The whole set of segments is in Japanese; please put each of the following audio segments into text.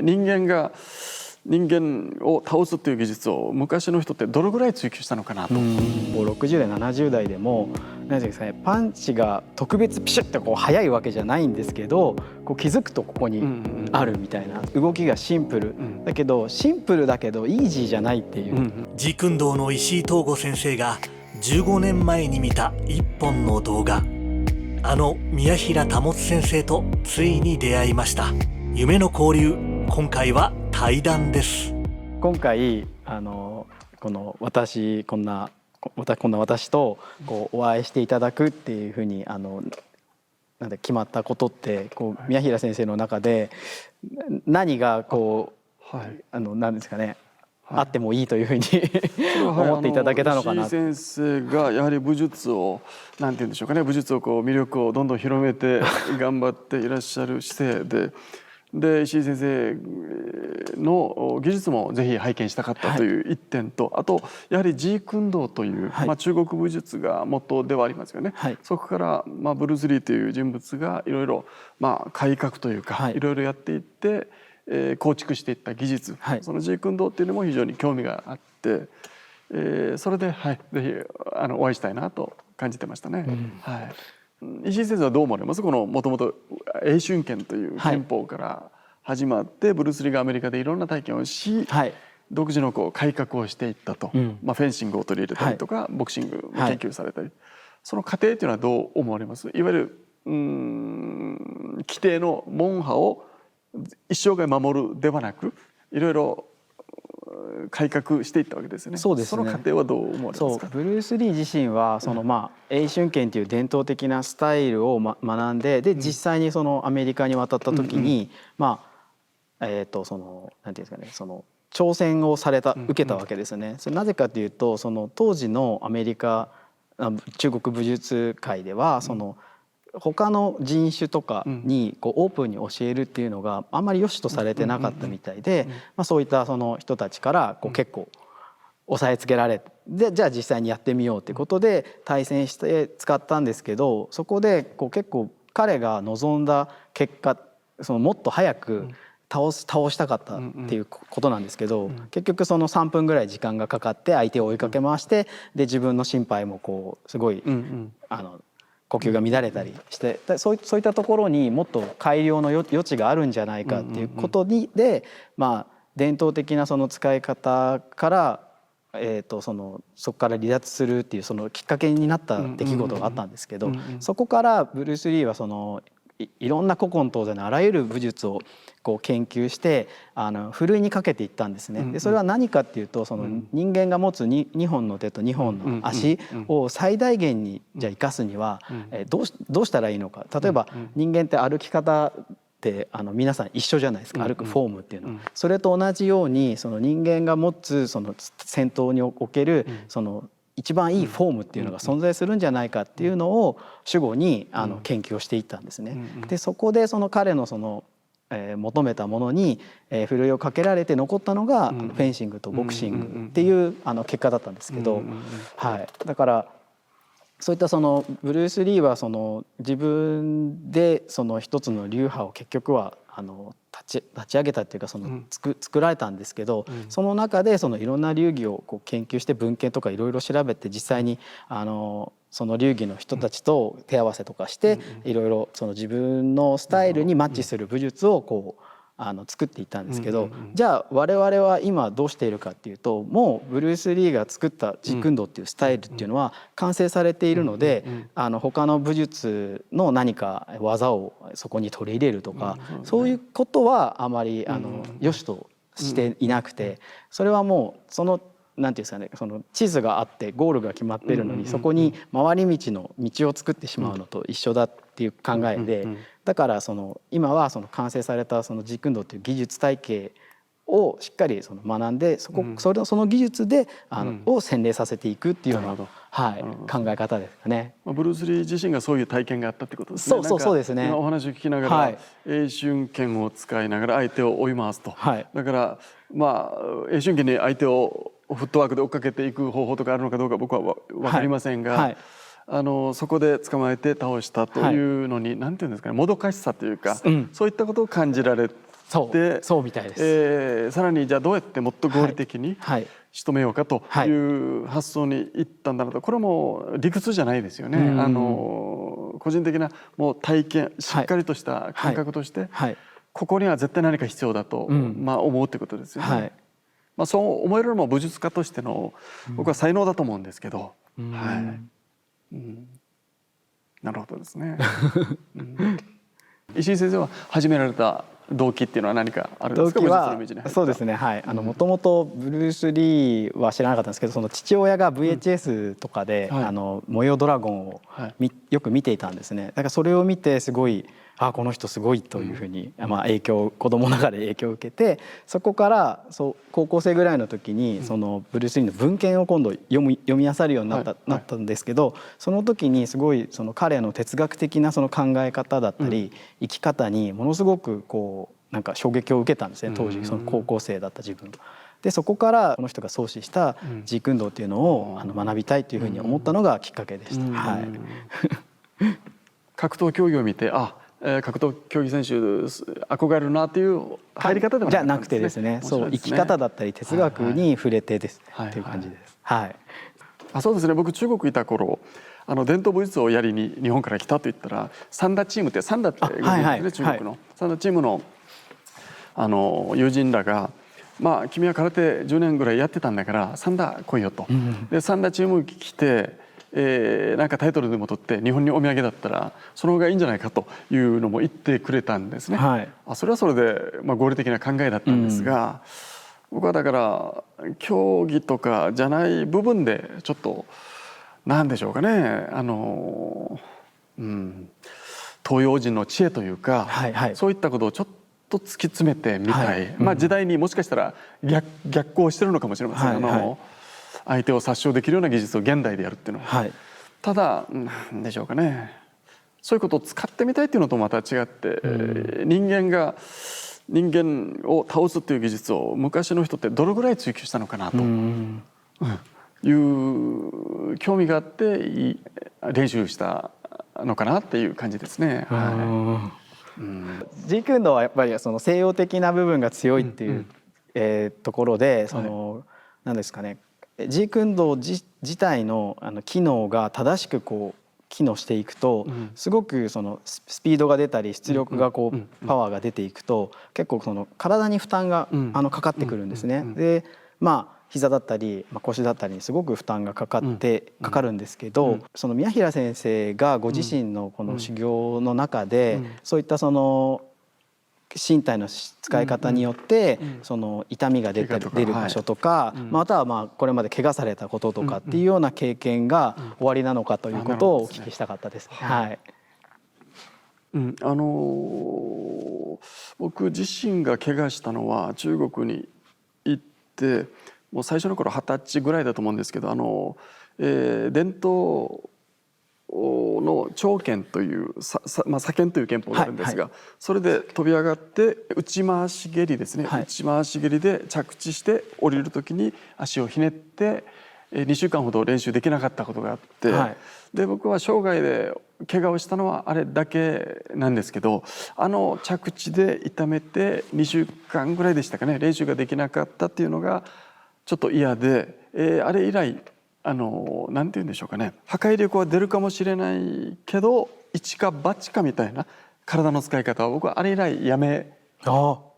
人間を倒すっていう技術を昔の人ってどれぐらい追求したのかなと。もう60代70代でも何ていうんですかね、パンチが特別ピシュッとこう速いわけじゃないんですけど、こう気づくとここにあるみたいな、動きがシンプルだけどシンプルだけどイージーじゃないっていう。ジークンドーの石井東吾先生が15年前に見た一本の動画、あの宮平保先生とついに出会いました。夢の交流、今回は対談です。今回こんな私とこうお会いしていただくっていうふうになんで決まったことって、こう宮平先生の中で何がこうなんですかね、あってもいいというふうに思っていただけたのかな。石井先生がやはり武術をなんて言うんでしょうかね、武術をこう魅力をどんどん広めて頑張っていらっしゃる姿勢で石井先生の技術もぜひ拝見したかったという一点と、あとやはりジークンドーという、中国武術が元ではありますよね。そこから、ブルース・リーという人物がいろいろ改革というか、いろいろやっていって、構築していった技術、そのジークンドーっていうのも非常に興味があって、それで、ぜひお会いしたいなと感じてましたね。石井先生はどう思われます？このもともと詠春拳という拳法から始まって、ブルース・リーがアメリカでいろんな体験をし、独自のこう改革をしていったと、フェンシングを取り入れたりとか、ボクシングも研究されたり、その過程というのはどう思われます？いわゆる規定の門派を一生涯守るではなく、いろいろ改革していったわけですよね。そうですね。その過程はどう思われますか？ブルース・リー自身は詠春拳という伝統的なスタイルを学んで、実際にそのアメリカに渡った時になんていうんですかね、その挑戦を受けたわけですね。それなぜかというと、その当時のアメリカ中国武術界では他の人種とかにこうオープンに教えるっていうのがあんまり良しとされてなかったみたいで、そういったその人たちからこう結構押さえつけられて、じゃあ実際にやってみようっていうことで対戦して使ったんですけど、そこでこう結構彼が望んだ結果、もっと早く倒したかったっていうことなんですけど、結局その3分ぐらい時間がかかって相手を追いかけ回して、で自分の心肺もこうすごい呼吸が乱れたりして、そういったところにもっと改良の余地があるんじゃないかっていうことで、伝統的なその使い方からそこから離脱するっていうそのきっかけになった出来事があったんですけど、そこからブルース・リーはいろんな古今東西のあらゆる武術をこう研究してふるいにかけていったんですね。でそれは何かっていうと、その人間が持つ2本の手と2本の足を最大限にじゃあ生かすにはどうしたらいいのか。例えば人間って歩き方って皆さん一緒じゃないですか、歩くフォームっていうのは。それと同じようにその人間が持つその戦闘におけるその一番いいフォームっていうのが存在するんじゃないかっていうのを主語に研究をしていったんですね。でそこでその彼の求めたものにふるいをかけられて残ったのがフェンシングとボクシングっていう結果だったんですけど、だからそういったブルース・リーは自分で一つの流派を結局は立ち上げたっていうか作られたんですけど、その中でいろんな流儀をこう研究して文献とかいろいろ調べて、実際にその流儀の人たちと手合わせとかしていろいろ自分のスタイルにマッチする武術をこう作っていったんですけど、じゃあ我々は今どうしているかっていうと、もうブルース・リーが作ったジークンドーっていうスタイルっていうのは完成されているので、他の武術の何か技をそこに取り入れるとか、そういうことはあまり良しとしていなくて、それはもうなんていうんですかね、地図があってゴールが決まっているのに、そこに回り道の道を作ってしまうのと一緒だっていう考えで、だから今は完成されたジークンドーという技術体系をしっかり学んで、その技術でを洗練させていくっていうような考え方ですかね。ブルース・リー自身がそういう体験があったってことですね。そうですね。今お話を聞きながら詠春拳を使いながら相手を追い回すと、だから詠春拳に相手をフットワークで追っかけていく方法とかあるのかどうか僕は分かりませんが、そこで捕まえて倒したというのに、なんていうんですかね、もどかしさというか、そういったことを感じられそうみたいです。さらにじゃあどうやってもっと合理的にはい仕留めようかという発想にいったんだなと、これも理屈じゃないですよね。個人的なもう体験、しっかりとした感覚として、ここには絶対何か必要だと、思うってことですよね。そう思えるのも武術家としての僕は才能だと思うんですけど、なるほどですね。石井先生は始められた動機っていうのは何かあるんですか？動機はそうですね、はい、もともとブルース・リーは知らなかったんですけど、その父親が VHS とかで「燃えよドラゴン」をよく見ていたんですね。だからそれを見てすごい、この人すごいというふうに、子供ながら影響を受けて、そこから高校生ぐらいの時にそのブルース・リーの文献を今度読み漁るようになったんですけど、その時にすごいその彼の哲学的なその考え方だったり生き方にものすごくなんか衝撃を受けたんですね、当時その高校生だった自分。でそこからこの人が創始したジーク運動っていうのを学びたいというふうに思ったのがきっかけでした。格闘競技を見て格闘競技選手憧れるなっていう入り方でもじゃなくてですね、そう生き方だったり哲学に触れてですっていう感じです。そうですね、僕中国いた頃伝統武術をやりに日本から来たと言ったら三田チームって三田ってご存知ですね、中国の三田チームの友人らが君は空手10年ぐらいやってたんだから三田来いよと。で三田チーム来てなんかタイトルでも取って日本にお土産だったらその方がいいんじゃないかというのも言ってくれたんですね。それはそれで合理的な考えだったんですが、僕はだから競技とかじゃない部分でちょっと何でしょうかね、東洋人の知恵というか、そういったことをちょっと突き詰めてみたい、時代にもしかしたら逆行してるのかもしれません。相手を殺傷できるような技術を現代でやるっていうのは、ただ何でしょうかね、そういうことを使ってみたいっていうのとまた違って、人間を倒すっていう技術を昔の人ってどれぐらい追求したのかなという興味があって練習したのかなっていう感じですね。ジーク運動はやっぱりその西洋的な部分が強いっていうところで、何ですかね、ジーク運動自体の機能が正しく機能していくと、すごくそのスピードが出たり出力がパワーが出ていくと結構その体に負担がかかってくるんですね。で膝だったり腰だったりにすごく負担がかかるんですけど、その宮平先生がご自身のこの修行の中でそういったその身体の使い方によってその痛みが出る場所とか、またはこれまで怪我されたこととかっていうような経験がおありなのかということをお聞きしたかったです。僕自身が怪我したのは中国に行ってもう最初の頃20歳ぐらいだと思うんですけど、伝統の長剣という左剣という拳法があるんですが、それで飛び上がって内回し蹴りですね、内回し蹴りで着地して降りる時に足をひねって2週間ほど練習できなかったことがあって、で僕は生涯で怪我をしたのはあれだけなんですけど、着地で痛めて2週間ぐらいでしたかね、練習ができなかったっていうのがちょっと嫌で、あれ以来なんて言うんでしょうかね、破壊力は出るかもしれないけど一か八かみたいな体の使い方を僕はあれ以来やめ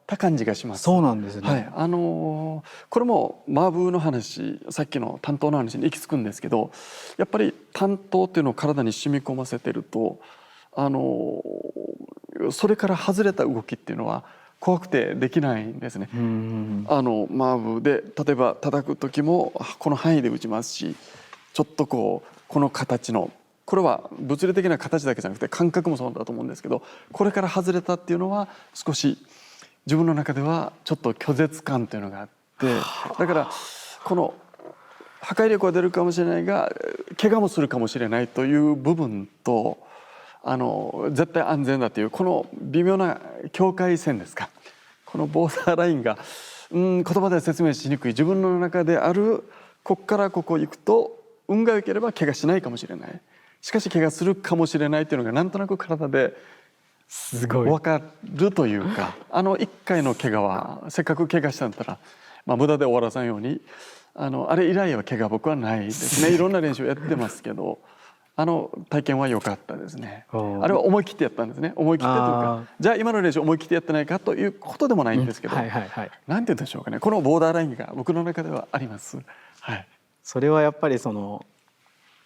た感じがします。そうなんですね。これもマーブーの話、さっきの担当の話に行き着くんですけど、やっぱり担当っていうのを体に染み込ませてるとそれから外れた動きっていうのは怖くてできないんですね。マーブで例えば叩く時もこの範囲で打ちますし、ちょっとこの形の、これは物理的な形だけじゃなくて感覚もそうだと思うんですけど、これから外れたっていうのは少し自分の中ではちょっと拒絶感というのがあって、だからこの破壊力は出るかもしれないが怪我もするかもしれないという部分と絶対安全だというこの微妙な境界線ですか、このボーダーラインが言葉では説明しにくい自分の中である、ここからここ行くと運が良ければ怪我しないかもしれない、しかし怪我するかもしれないというのがなんとなく体ですごい。分かるというか、1回の怪我はせっかく怪我したんだったら、まあ、無駄で終わらさんようにあれ以来は怪我僕はないですね。いろんな練習やってますけど、体験は良かったですね。あれは思い切ってやったんですね。思い切ってというか、じゃあ今の練習思い切ってやってないかということでもないんですけど、なんて言うんでしょうかね、このボーダーラインが僕の中ではあります。はい、それはやっぱりその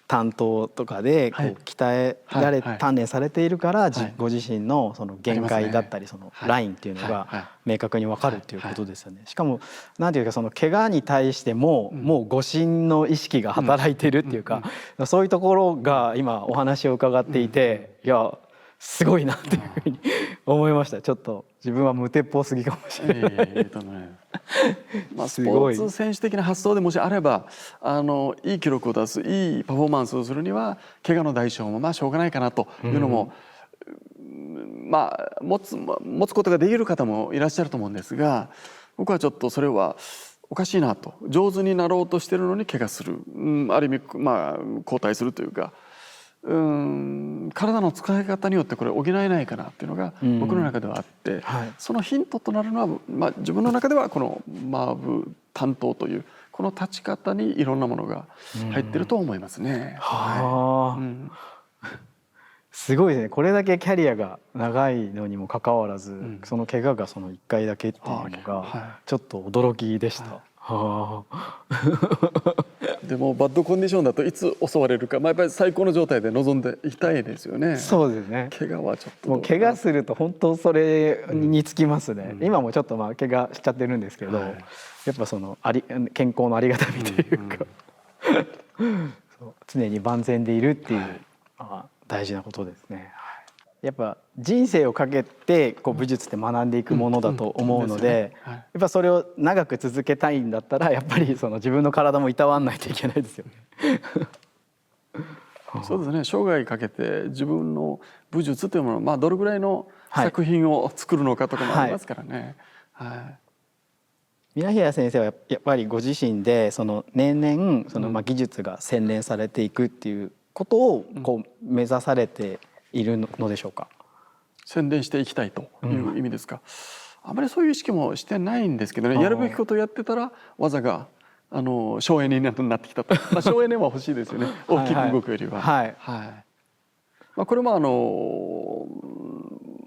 担当とかでこう鍛えられ、鍛錬されているからご自身のその限界だったりそのラインっていうのが明確に分かるっていうことですよね。しかもなんていうかその怪我に対してももう護身の意識が働いているっていうか、そういうところが今お話を伺っていて、いやすごいなっていうふうに思いました。ちょっと自分は無鉄砲すぎかもしれない。まあスポーツ選手的な発想でもしあればいい記録を出すいいパフォーマンスをするには怪我の代償もまあしょうがないかなというのも、まあ持つことができる方もいらっしゃると思うんですが、僕はちょっとそれはおかしいなと。上手になろうとしてるのに怪我する、ある意味まあ後退するというか。体の使い方によってこれ補えないかなっていうのが僕の中ではあって、そのヒントとなるのは、まあ、自分の中ではこのマーブ担当というこの立ち方にいろんなものが入ってると思いますね。すごいですね。これだけキャリアが長いのにもかかわらず、その怪我がその1回だけっていうのがちょっと驚きでした。でもバッドコンディションだといつ襲われるか、まあ、やっぱり最高の状態で臨んでいきたいですよね。そうですね。怪我はちょっともう怪我すると本当それにつきますね。今もちょっとまあ怪我しちゃってるんですけど、やっぱその健康のありがたみというか、そう常に万全でいるっていう、大事なことですね。やっぱ人生をかけてこう武術って学んでいくものだと思うので、やっぱそれを長く続けたいんだったらやっぱりその自分の体もいたわんないといけないですよね。そうですね。生涯かけて自分の武術というものを、まあ、どれぐらいの作品を作るのかとかもありますからね。宮平先生はやっぱりご自身でその年々その技術が洗練されていくっていうことをこう目指されているのでしょうか。宣伝していきたいという意味ですか。あまりそういう意識もしてないんですけどね。やるべきことをやってたら技が省エネになってきたと。まあ、省エネは欲しいですよね。大きく動くよりは。まあ、これも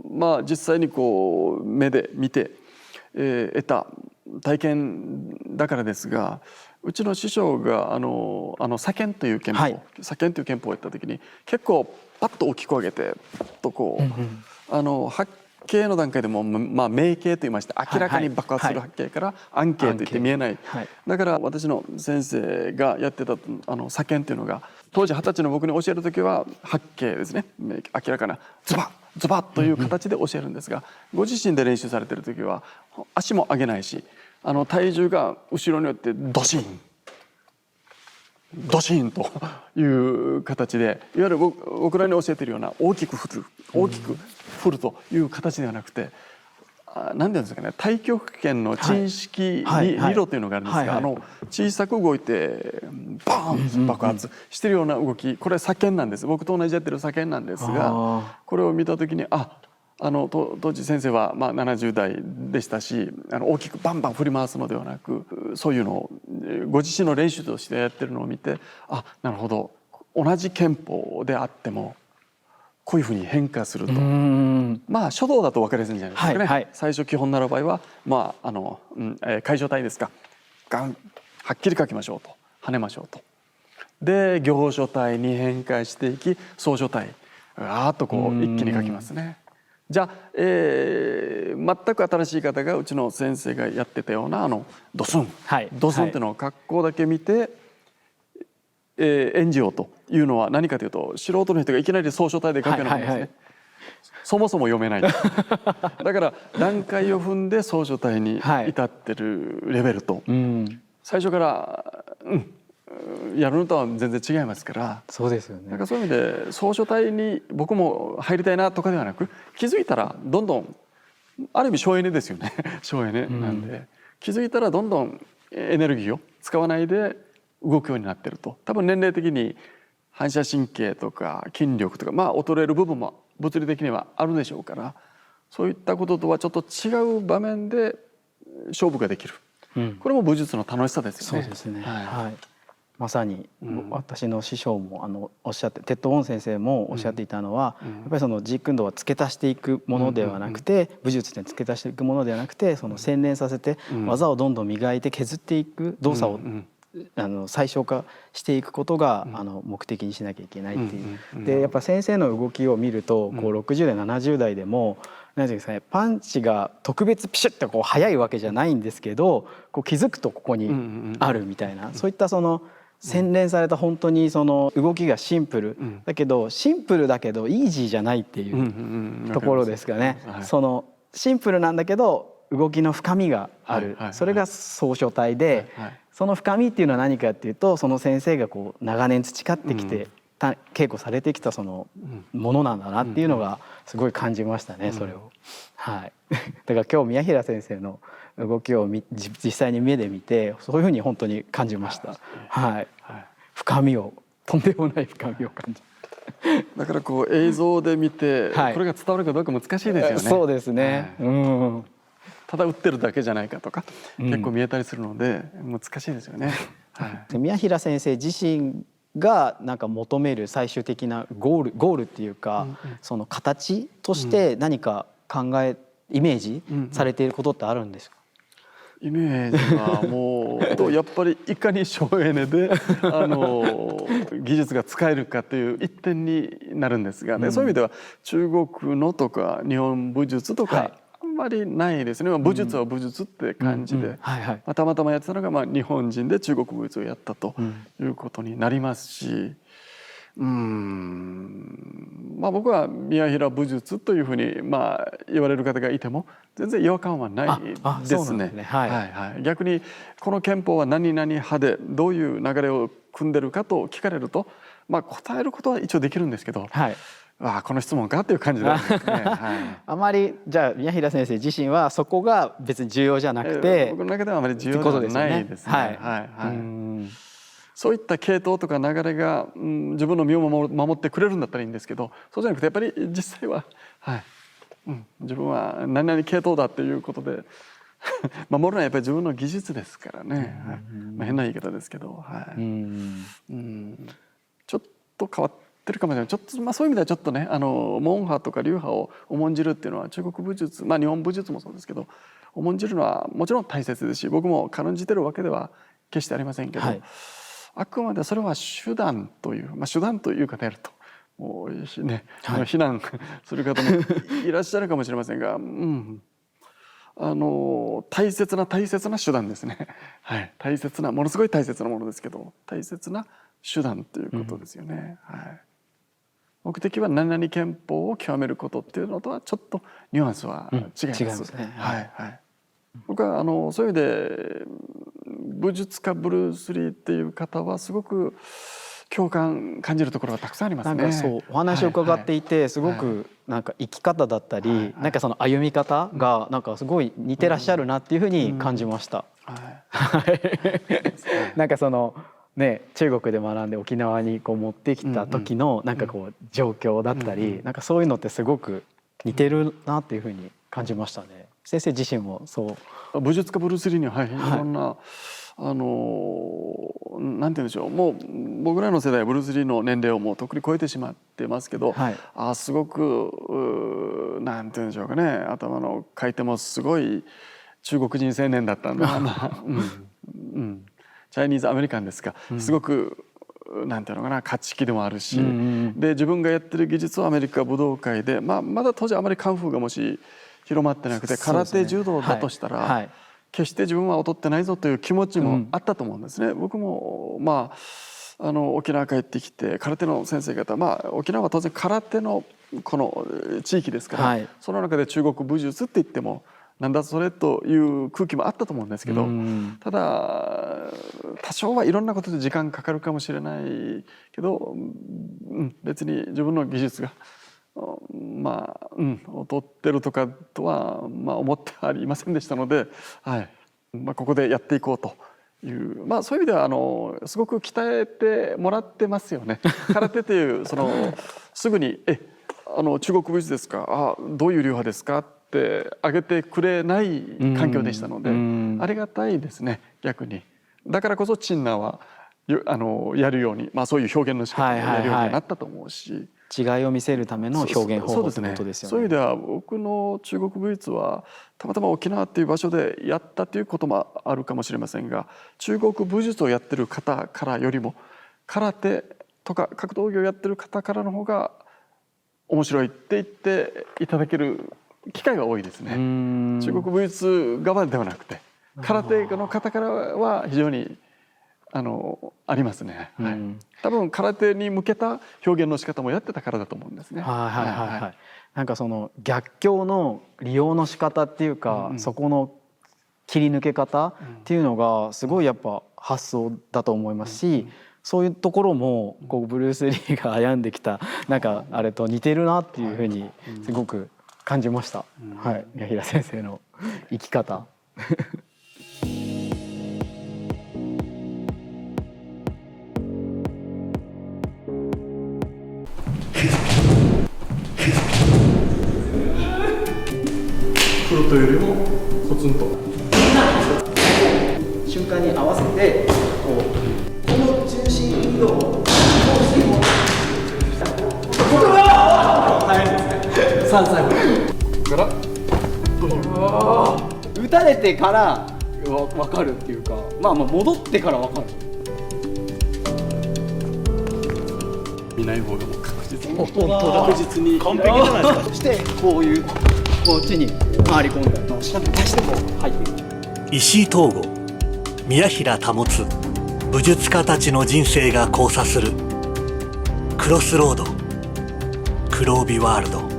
まあ実際にこう目で見て、得た体験だからですが、うちの師匠が左賢という拳法、左賢という拳法をやった時に結構パッと大きく上げてパッとこう八景の段階でも、まあ、明景と言いまして明らかに爆発する八景から暗景といって見えない、だから私の先生がやってた左賢というのが当時20歳の僕に教える時は八景ですね、明らかなズバッズバッという形で教えるんですが、ご自身で練習されてる時は足も上げないし体重が後ろによってドシンドシンという形で、いわゆる僕らに教えているような大きく振るという形ではなくて、何て言うんですかね、太極拳の珍式理路というのがあるんですが、小さく動いてバーン爆発しているような動き、これ左拳なんです。僕と同じやってる左拳なんですが、これを見た時に当時先生はまあ70代でしたし、大きくバンバン振り回すのではなく、そういうのをご自身の練習としてやってるのを見て、なるほど、同じ拳法であってもこういうふうに変化すると、まあ書道だと分かりやすいんじゃないですかね。最初基本習う場合はまあ楷書体ですか、はっきり書きましょうと、跳ねましょうと。で行書体に変化していき、草書体わーっとこう一気に書きますね。じゃあ、全く新しい方がうちの先生がやってたようなドスン、ドスンっていうのを格好だけ見て、演じようというのは何かというと、素人の人がいきなり草書体で書くようなものですね。そもそも読めないだから段階を踏んで草書体に至ってるレベルと、最初からやるのとは全然違いますから。そうですよね。なんかそういう意味で草書体に僕も入りたいなとかではなく、気づいたらどんどんある意味省エネですよね。省エネなんで、気づいたらどんどんエネルギーを使わないで動くようになってると。多分年齢的に反射神経とか筋力とかまあ衰える部分も物理的にはあるでしょうから、そういったこととはちょっと違う場面で勝負ができる、これも武術の楽しさですよね。そうですね、はいはい、まさに私の師匠もおっしゃってテッド・ウォン先生もおっしゃっていたのは、やっぱりそのジークンドーは付け足していくものではなくて、武術で付け足していくものではなくて、その洗練させて技をどんどん磨いて削っていく動作を最小化していくことが目的にしなきゃいけないっていう。でやっぱ先生の動きを見るとこう60代70代でも何ていうんですかね、パンチが特別ピシュッとこう速いわけじゃないんですけど、こう気づくとここにあるみたいな、そういったその洗練された本当にその動きがシンプルだけど、シンプルだけどイージーじゃないっていうところですかね。そのシンプルなんだけど動きの深みがある、それが草書体で、その深みっていうのは何かっていうと、その先生がこう長年培ってきて稽古されてきたそのものなんだなっていうのがすごい感じましたね、それを。はい、だから今日宮平先生の動きを実際に目で見て、そういうふうに本当に感じました。はい、深みを、とんでもない深みを感じ。だからこう映像で見て、これが伝わるかどうか難しいですよね。そうですね。ただ打ってるだけじゃないかとか、結構見えたりするので難しいですよね。宮平先生自身がなんか求める最終的なゴールっていうか、その形として何かイメージされていることってあるんですか？イメージはもうやっぱりいかに省エネで技術が使えるかという一点になるんですがね、そういう意味では中国のとか日本武術とかあんまりないですね。武術は武術って感じで、たまたまやってたのが日本人で中国武術をやったということになりますし、僕は宮平武術というふうに言われる方がいても全然違和感はないですね。逆にこの憲法は何々派でどういう流れを組んでるかと聞かれると、答えることは一応できるんですけど、この質問かっていう感じなんですね。あまりじゃあ宮平先生自身はそこが別に重要じゃなくて、僕の中ではあまり重要ではないですね。そういった系統とか流れが、自分の身を守ってくれるんだったらいいんですけど、そうじゃなくてやっぱり実際は、自分は何々系統だっていうことで守るのはやっぱり自分の技術ですからね。変な言い方ですけど、ちょっと変わってるかもしれない。ちょっとそういう意味ではちょっとね、門派とか流派を重んじるっていうのは中国武術、日本武術もそうですけど、重んじるのはもちろん大切ですし、僕も軽んじてるわけでは決してありませんけど、あくまでそれは手段という、手段という方やるともうね、非難する方もいらっしゃるかもしれませんが、大切な手段ですね。大切な、ものすごい大切なものですけど、大切な手段ということですよね。目的は何々憲法を極めることっていうのとはちょっとニュアンスは違います。僕はそういう意味で武術家ブルース・リーっていう方はすごく共感感じるところがたくさんありますね。なんかそうお話を伺っていて、すごくなんか生き方だったり、なんかその歩み方がなんかすごい似てらっしゃるなっていうふうに感じました。なんかそのね、中国で学んで沖縄にこう持ってきた時のなんかこう状況だったり、なんかそういうのってすごく似てるなっていうふうに感じましたね。先生自身もそう。武術家ブルース・リーにはいろんななんて言うんでしょう、もう僕らの世代はブルース・リーの年齢をもうとっくに超えてしまってますけど、すごくなんて言うんでしょうかね、頭の回転もすごい中国人青年だったんだチャイニーズアメリカンですか、すごくなんていうのかな、勝ち気でもあるし、で自分がやってる技術をアメリカ武道会で、まだ当時あまりカンフーがもし広まってなくて空手柔道だとしたら、決して自分は劣ってないぞという気持ちもあったと思うんですね。僕も沖縄帰ってきて空手の先生方、沖縄は当然空手のこの地域ですから、その中で中国武術って言ってもなんだそれという空気もあったと思うんですけど、ただ多少はいろんなことで時間かかるかもしれないけど、別に自分の技術が劣ってるとかとは思ってありませんでしたので、ここでやっていこうという、そういう意味ではすごく鍛えてもらってますよね。空手というすぐに中国武術ですか、どういう流派ですかって挙げてくれない環境でしたので、ありがたいですね、逆に。だからこそチンナはやるように、そういう表現の仕方をやるようになったと思うし、違いを見せるための表現方法ということですよね。そういう意味では僕の中国武術はたまたま沖縄っていう場所でやったということもあるかもしれませんが、中国武術をやってる方からよりも空手とか格闘技をやってる方からの方が面白いって言っていただける機会が多いですね。中国武術側ではなくて空手の方からは非常にありますね、はい、多分空手に向けた表現の仕方もやってたからだと思うんですね。なんかその逆境の利用の仕方っていうか、そこの切り抜け方っていうのがすごいやっぱ発想だと思いますし、そういうところもこうブルース・リーが歩んできたなんかあれと似てるなっていうふうにすごく感じました。はい、宮平先生の生き方。フロットよりもコツンと瞬間に合わせてこの中心運動を早いですね。3歳から打たれてから分かるっていうか、戻ってから分かる。見ない方がもう確実に確実に完璧じゃないですか。そしてこういうこっちに回り込んだら下に足してこう入っていく。石井東吾、宮平保、武術家たちの人生が交差するクロスロード黒帯ワールド。